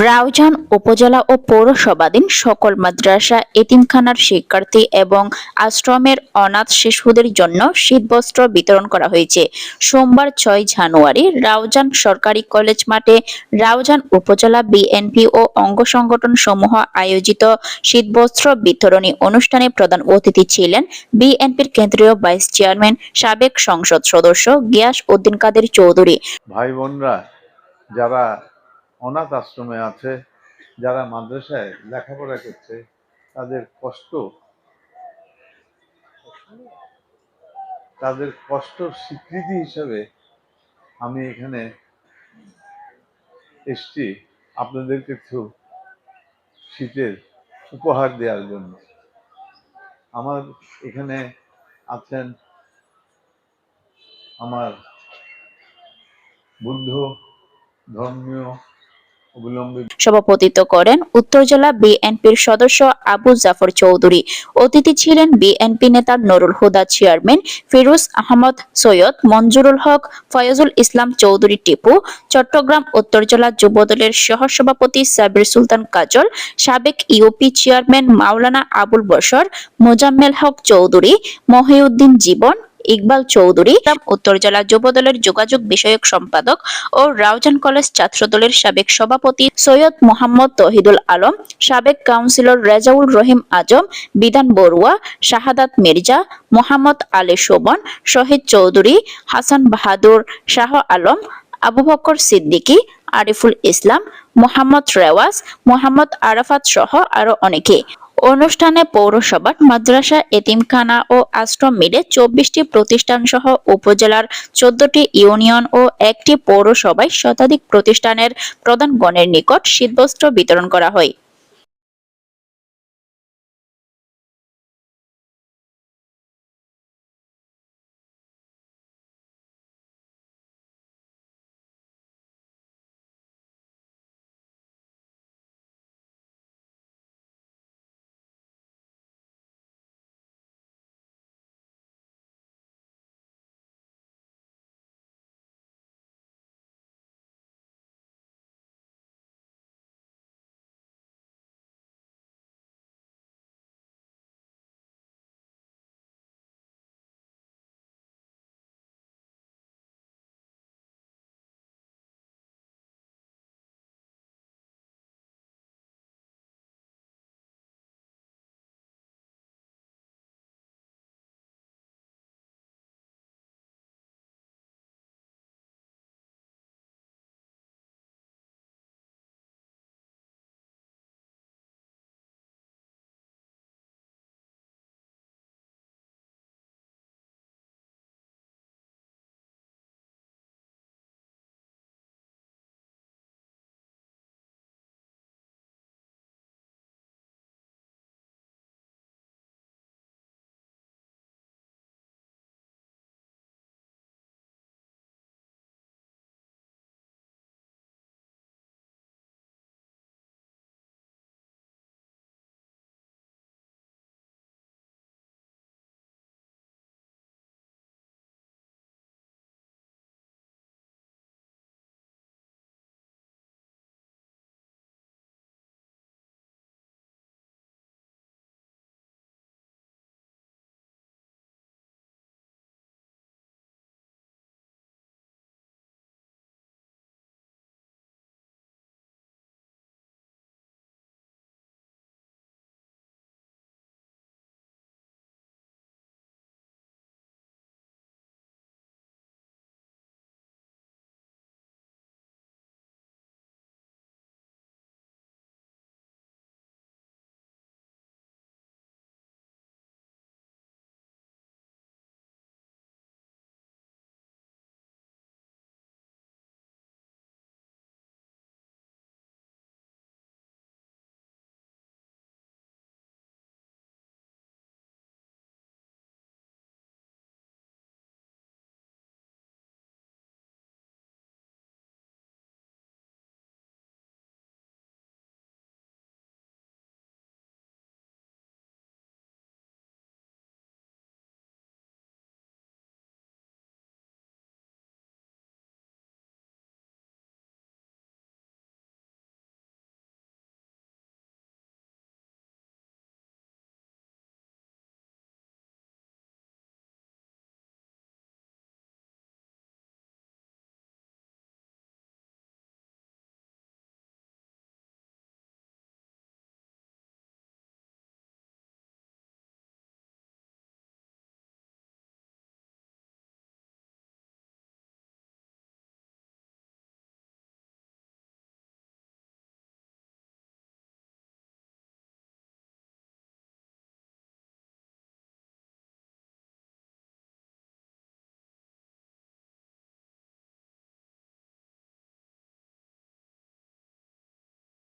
রাউজান উপজেলা ও পৌরসভাধীন সকল মাদ্রাসা, এতিমখানার শিক্ষার্থী এবং আশ্রমের অনাথ শিশুদের জন্য শীতবস্ত্র বিতরণ করা হয়েছে। সোমবার ৬ জানুয়ারি রাউজান সরকারি কলেজ মাঠে রাউজান উপজেলা বিএনপি ও অঙ্গ সংগঠন সমূহ আয়োজিত শীতবস্ত্র বিতরণী অনুষ্ঠানে প্রধান অতিথি ছিলেন বিএনপির কেন্দ্রীয় ভাইস চেয়ারম্যান, সাবেক সংসদ সদস্য গিয়াস উদ্দিন কাদের চৌধুরী। ভাই বোনরা যারা অনাথ আশ্রমে আছে, যারা মাদ্রাসায় লেখাপড়া করছে, তাদের কষ্টর স্বীকৃতি হিসেবে আমি এখানে এসছি আপনাদের কিছু শীতের উপহার দেওয়ার জন্য। আমার এখানে আছেন আমার বুদ্ধ ধর্মীয় সভাপতিত্ব করেন উত্তর জেলা বিএনপির সদস্য আবু জাফর চৌধুরী। অতিথি ছিলেন বিএনপি নেতা নুরুল হুদা, চেয়ারম্যান ফিরোজ আহমদ, সৈয়দ মঞ্জুরুল হক, ফয়জুল ইসলাম চৌধুরী টিপু, চট্টগ্রাম উত্তর জেলা যুবদলের সহসভাপতি সাবির সুলতান কাজল, সাবেক ইউপি চেয়ারম্যান মাওলানা আবুল বশর, মোজাম্মেল হক চৌধুরী, মহিউদ্দিন জীবন, ইকবাল চৌধুরী, উত্তর জেলা যুবদলের যোগাযোগ বিষয়ক সম্পাদক ও রাউজান কলেজ ছাত্রদলের সাবেক সভাপতি সৈয়দ মোহাম্মদ তহিদুল আলম, সাবেক কাউন্সিলর রেজাউল রহিম আজম, বিধান বড়ুয়া, শাহাদাত মির্জা, মোহাম্মদ আলী শোভন, শহীদ চৌধুরী, হাসান বাহাদুর, শাহ আলম, আবু বকর সিদ্দিকী, আরিফুল ইসলাম, মোহাম্মদ রেওয়াজ, মোহাম্মদ আরাফাত সহ আরো অনেকে। অনুষ্ঠানে পৌরসভার মাদ্রাসা, এতিমখানা ও আশ্রম মিলে ২৪টি প্রতিষ্ঠান সহ উপজেলার ১৪টি ইউনিয়ন ও একটি পৌরসভায় শতাধিক প্রতিষ্ঠানের প্রধানগণের নিকট শীতবস্ত্র বিতরণ করা হয়।